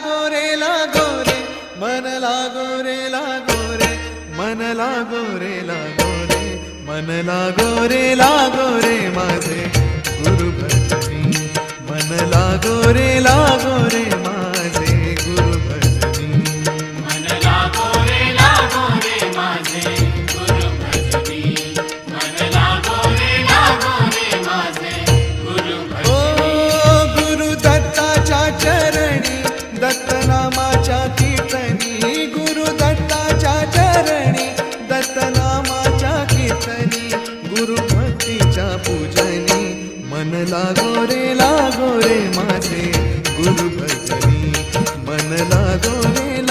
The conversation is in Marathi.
लागो रे लागो रे मन लागो रे लागो रे मन लागो रे लागो रे मन लागो रे लागो रे माझे गुरु भजनी मन लागो रे माझे गुरु भजनी मन लागो रे माझे गुरु भजनी मन लागो रे माझे गुरु ओ भजनी गुरु दत्ताच्या चरणी दत्तनामाच्या कीर्तनी गुरु दत्ताच्या चरणी दत्तनामाच्या कीर्तनी गुरु भक्तीच्या पूजनी मन लागो रे माझे गुरु भजनी मन लागो रे